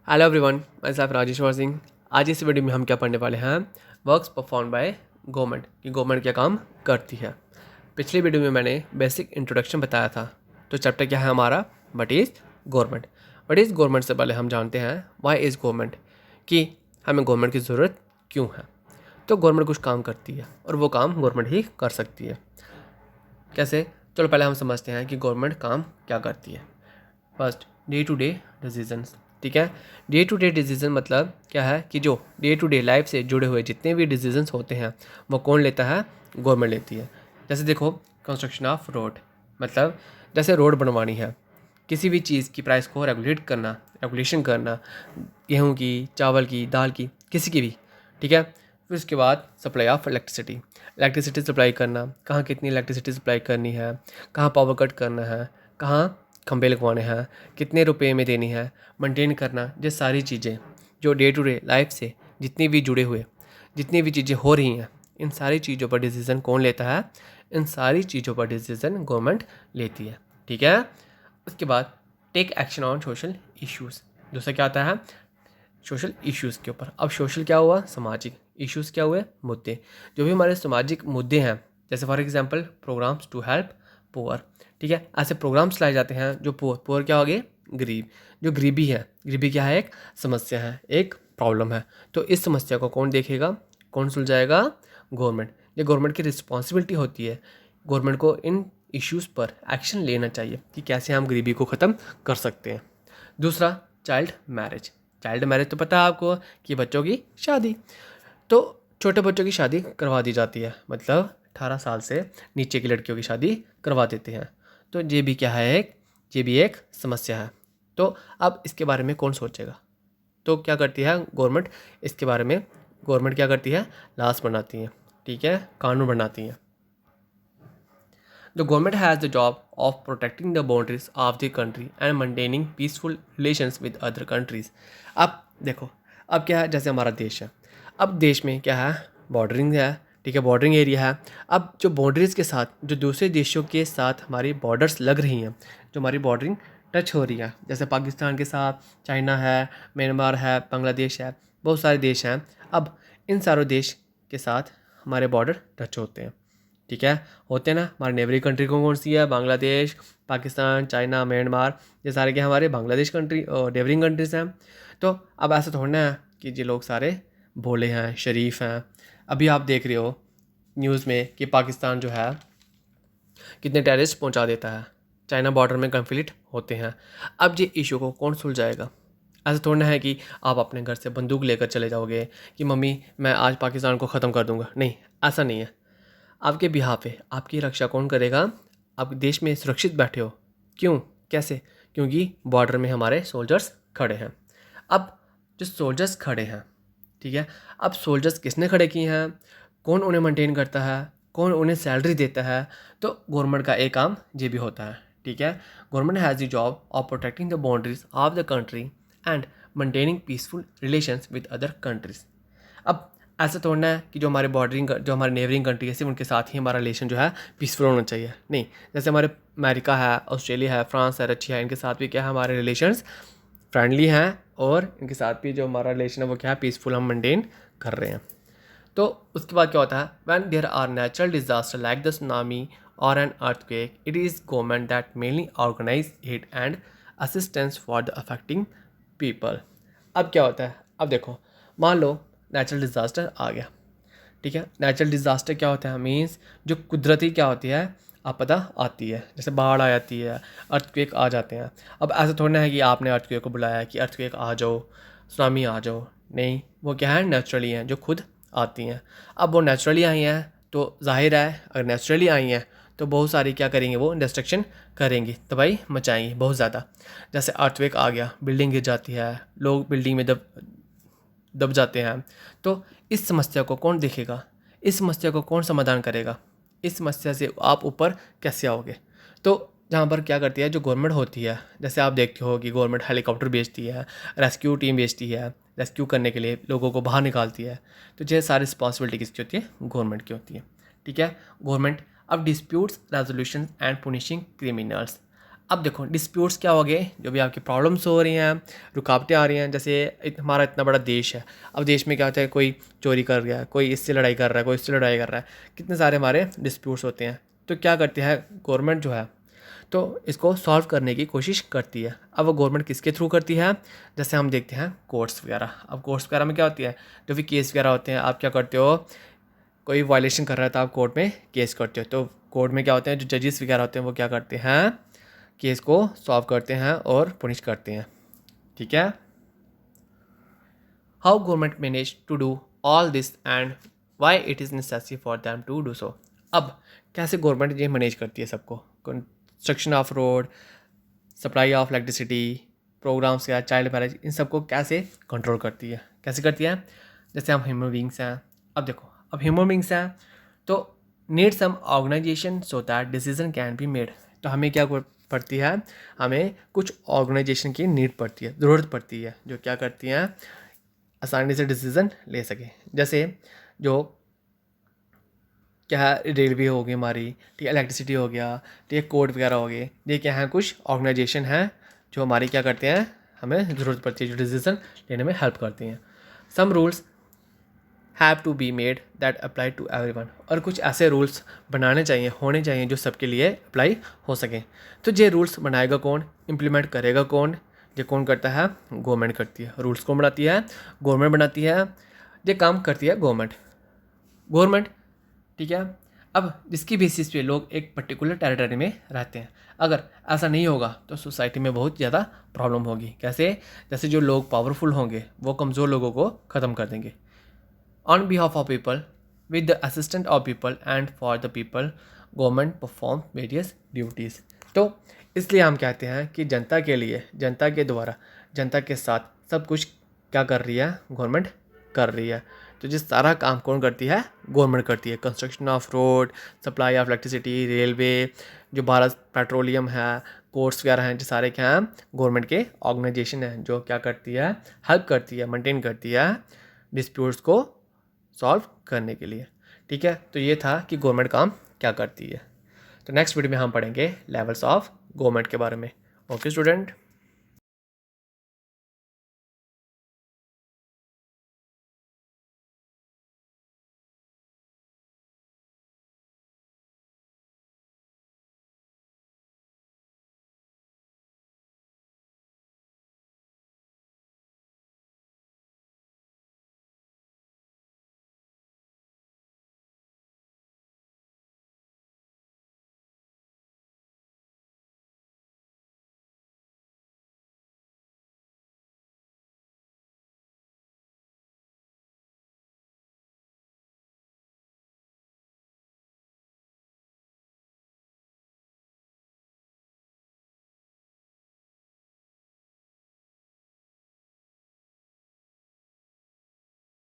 Hello everyone, मैं साहब राजेश्वर सिंह। आज इस वीडियो में हम क्या पढ़ने वाले हैं, वर्क्स परफॉर्म बाय गवर्नमेंट कि गवर्नमेंट क्या काम करती है। पिछली वीडियो में मैंने बेसिक इंट्रोडक्शन बताया था। तो चैप्टर क्या है हमारा, what is government. What is government से पहले हम जानते हैं व्हाई इज़ गवर्नमेंट, कि हमें गवर्नमेंट की ज़रूरत क्यों है। तो गवर्नमेंट कुछ काम करती है और वो काम गवर्नमेंट ही कर सकती है। कैसे, चलो पहले हम समझते हैं कि गवर्नमेंट काम क्या करती है। First, day to day decisions. ठीक है, डे टू डे डिसीजन मतलब क्या है कि जो डे टू डे लाइफ से जुड़े हुए जितने भी डिसीजंस होते हैं वो कौन लेता है, गवर्नमेंट लेती है। जैसे देखो, कंस्ट्रक्शन ऑफ रोड, मतलब जैसे रोड बनवानी है, किसी भी चीज़ की प्राइस को रेगुलेशन करना, गेहूँ की, चावल की, दाल की, किसी की भी। ठीक है, फिर उसके बाद सप्लाई ऑफ इलेक्ट्रिसिटी सप्लाई करना, कहाँ कितनी इलेक्ट्रिसिटी सप्लाई करनी है, कहाँ पावर कट करना है, कहाँ खंभे लगवाने हैं, कितने रुपए में देनी है, मेंटेन करना। ये सारी चीज़ें जो डे टू डे लाइफ से जितनी भी चीज़ें हो रही हैं, इन सारी चीज़ों पर डिसीज़न कौन लेता है, इन सारी चीज़ों पर डिसीज़न गवर्नमेंट लेती है। ठीक है, उसके बाद take action on social issues. दूसरा क्या आता है, सोशल इश्यूज़ के ऊपर। अब सोशल क्या हुआ, सामाजिक, इश्यूज़ क्या हुए, मुद्दे। जो भी हमारे सामाजिक मुद्दे हैं, जैसे for example programmes to help poor. ठीक है, ऐसे प्रोग्राम्स लाए जाते हैं जो पुअर क्या हो गए, गरीब। जो गरीबी है, गरीबी क्या है, एक समस्या है, एक प्रॉब्लम है। तो इस समस्या को कौन देखेगा, कौन सुलझाएगा, गवर्नमेंट। ये गवर्नमेंट की रिस्पॉन्सिबिलिटी होती है। गवर्नमेंट को इन इश्यूज़ पर एक्शन लेना चाहिए कि कैसे हम गरीबी को ख़त्म कर सकते हैं। दूसरा, चाइल्ड मैरिज तो पता है आपको कि बच्चों की शादी। तो छोटे बच्चों की शादी करवा दी जाती है, मतलब 18 साल से नीचे की लड़कियों की शादी करवा देते हैं। तो ये भी क्या है, ये भी एक समस्या है। तो अब इसके बारे में कौन सोचेगा। तो क्या करती है गवर्नमेंट, इसके बारे में गवर्नमेंट क्या करती है, लॉस बनाती है। ठीक है, कानून बनाती है। The government has the job of protecting the boundaries of the country and maintaining peaceful relations with other countries. अब देखो, अब क्या है, जैसे हमारा देश है, अब देश में क्या है, बॉर्डरिंग है। ठीक है, बॉर्डरिंग एरिया है। अब जो बाउंड्रीज़ के साथ जो दूसरे देशों के साथ हमारी बॉर्डर्स लग रही हैं, जो हमारी बॉर्डरिंग टच हो रही है, जैसे पाकिस्तान के साथ चाइना है, म्यांमार है, बांग्लादेश है, बहुत सारे देश हैं। अब इन सारों देश के साथ हमारे बॉर्डर टच होते हैं। ठीक है, होते हैं ना। हमारी नेबरिंग कंट्री कौन सी है, बांग्लादेश, पाकिस्तान, चाइना, म्यांमार, ये सारे क्या हमारे बांग्लादेश कंट्री नेबरिंग कंट्रीज़ हैं। तो अब ऐसा थोड़ा है कि ये लोग सारे भोले हैं, शरीफ हैं। अभी आप देख रहे हो न्यूज़ में कि पाकिस्तान जो है कितने टेररिस्ट पहुंचा देता है, चाइना बॉर्डर में कन्फ्लिक्ट होते हैं। अब ये इशू को कौन सुलझाएगा। ऐसा थोड़ा है कि आप अपने घर से बंदूक लेकर चले जाओगे कि मम्मी मैं आज पाकिस्तान को ख़त्म कर दूंगा। नहीं, ऐसा नहीं है। आपके बिहाफ पे आपकी रक्षा कौन करेगा। आप देश में सुरक्षित बैठे हो, क्यों, कैसे, क्योंकि बॉर्डर में हमारे सोल्जर्स खड़े हैं। अब जो सोल्जर्स खड़े हैं, ठीक है, अब सोल्जर्स किसने खड़े किए हैं, कौन उन्हें मेंटेन करता है, कौन उन्हें सैलरी देता है। तो गवर्नमेंट का एक काम ये भी होता है। ठीक है, government has the job of protecting the boundaries of the country and maintaining peaceful relations with other countries. अब ऐसा थोड़ा है कि जो हमारे नेबरिंग कंट्री है सिर्फ उनके साथ ही हमारा रिलेशन जो है पीसफुल होना चाहिए। नहीं, जैसे हमारे अमेरिका है, ऑस्ट्रेलिया है, फ्रांस है, रशिया है, इनके साथ भी क्या है, हमारे रिलेशंस फ्रेंडली हैं और इनके साथ भी जो हमारा रिलेशन है वो क्या है, पीसफुल हम मेंटेन कर रहे हैं। तो उसके बाद क्या होता है, when there are natural disaster like the tsunami और an earthquake, it is government that mainly organize aid and assistance for the affecting people. अब क्या होता है, अब देखो, मान लो नेचुरल डिज़ास्टर आ गया। ठीक है, नेचुरल डिज़ास्टर क्या होता है, मीन्स जो कुदरती क्या होती है, आपदा आती है, जैसे बाढ़ आ जाती है, अर्थक्वेक आ जाते हैं। अब ऐसा थोड़ा है कि आपने अर्थक्वेक को बुलाया कि अर्थक्वेक आ जाओ, सुनामी आ जाओ। नहीं, वो क्या है, नेचुरली हैं, जो खुद आती हैं। अब वो नेचुरली आई हैं तो जाहिर है, अगर नेचुरली आई हैं तो बहुत सारी क्या करेंगे, वो डिस्ट्रक्शन करेंगी, तबाही मचाएंगी बहुत ज़्यादा। जैसे अर्थक्वेक आ गया, बिल्डिंग गिर जाती है, लोग बिल्डिंग में दब जाते हैं। तो इस समस्या को कौन देखेगा, इस समस्या को कौन समाधान करेगा, इस समस्या से आप ऊपर कैसे आओगे। तो जहाँ पर क्या करती है जो गवर्नमेंट होती है, जैसे आप देखते हो कि गवर्नमेंट हेलीकॉप्टर भेजती है, रेस्क्यू टीम भेजती है, रेस्क्यू करने के लिए लोगों को बाहर निकालती है। तो ये सारी रिस्पॉन्सिबिलिटी किसकी होती है, गवर्नमेंट की होती है। ठीक है, गवर्नमेंट अब डिस्प्यूट्स रेजोल्यूशन एंड पुनिशिंग क्रिमिनल्स। अब देखो डिस्प्यूट्स क्या हो गए, जो भी आपकी प्रॉब्लम्स हो रही हैं, रुकावटें आ रही हैं, जैसे हमारा इतना बड़ा देश है, अब देश में क्या होता है, कोई चोरी कर गया, कोई इससे लड़ाई कर रहा है, कोई इससे लड़ाई कर रहा है, कितने सारे हमारे डिस्प्यूट्स होते हैं। तो क्या करती है गवर्नमेंट जो है, तो इसको सॉल्व करने की कोशिश करती है। अब वो गवर्नमेंट किसके थ्रू करती है, जैसे हम देखते हैं कोर्ट्स वगैरह। अब कोर्ट्स वगैरह में क्या होती है, जो भी केस वगैरह होते हैं, आप क्या करते हो, कोई वायलेशन कर रहा है तो आप कोर्ट में केस करते हो। तो कोर्ट में क्या होते हैं, जो जजेस वगैरह होते हैं वो क्या करते हैं, केस को सॉल्व करते हैं और पुनिश करते हैं। ठीक है। How government manage to do all this and why it is necessary for them to do so. अब कैसे गवर्नमेंट ये मैनेज करती है सबको, construction of road, supply of electricity, programmes या चाइल्ड मैरिज, इन सबको कैसे कंट्रोल करती है, कैसे करती है। जैसे हम ह्यूमन बींग्स हैं, अब देखो अब ह्यूमन बींग्स हैं तो need some organisation so that decision can be made. तो हमें क्या पड़ती है, हमें कुछ ऑर्गेनाइजेशन की नीड पड़ती है, ज़रूरत पड़ती है, जो क्या करती हैं, आसानी से डिसीज़न ले सके। जैसे जो क्या है, रेलवे हो गई हमारी, ठीक है, इलेक्ट्रिसिटी हो गया, ठीक है, कोर्ट वगैरह हो गए, ये क्या है, कुछ ऑर्गेनाइजेशन है जो हमारी क्या करते हैं, हमें ज़रूरत पड़ती है, जो डिसीज़न लेने में हेल्प करती हैं। Some rules have to be made that apply to everyone. और कुछ ऐसे रूल्स बनाने चाहिए, होने चाहिए जो सबके लिए अप्लाई हो सकें। तो ये रूल्स बनाएगा कौन, इम्प्लीमेंट करेगा कौन, ये कौन करता है, गवर्नमेंट करती है। रूल्स कौन बनाती है, गवर्नमेंट बनाती है। ये काम करती है गवर्नमेंट। ठीक है। अब जिसकी बेसिस पे लोग एक पर्टिकुलर टेरिटरी में रहते हैं, अगर ऐसा नहीं होगा तो सोसाइटी में बहुत ज़्यादा प्रॉब्लम होगी। कैसे, जैसे जो लोग पावरफुल होंगे वो कमज़ोर लोगों को ख़त्म कर देंगे। On behalf of people, with the assistant of people and for the people, government perform various duties. तो इसलिए हम कहते हैं कि जनता के लिए, जनता के द्वारा, जनता के साथ सब कुछ क्या कर रही है, गवर्नमेंट कर रही है। तो ये सारा काम कौन करती है, गवर्नमेंट करती है। Construction of road, supply of electricity, railway, जो भारत पेट्रोलियम है, कोर्ट्स वगैरह हैं, जो सारे क्या हैं, गवर्नमेंट के ऑर्गेनाइजेशन हैं, जो क्या करती है, हेल्प करती है, मेंटेन करती है डिस्प्यूट्स को सॉल्व करने के लिए। ठीक है। तो ये था कि गवर्नमेंट काम क्या करती है। तो नेक्स्ट वीडियो में हम पढ़ेंगे लेवल्स ऑफ गवर्नमेंट के बारे में। Okay student.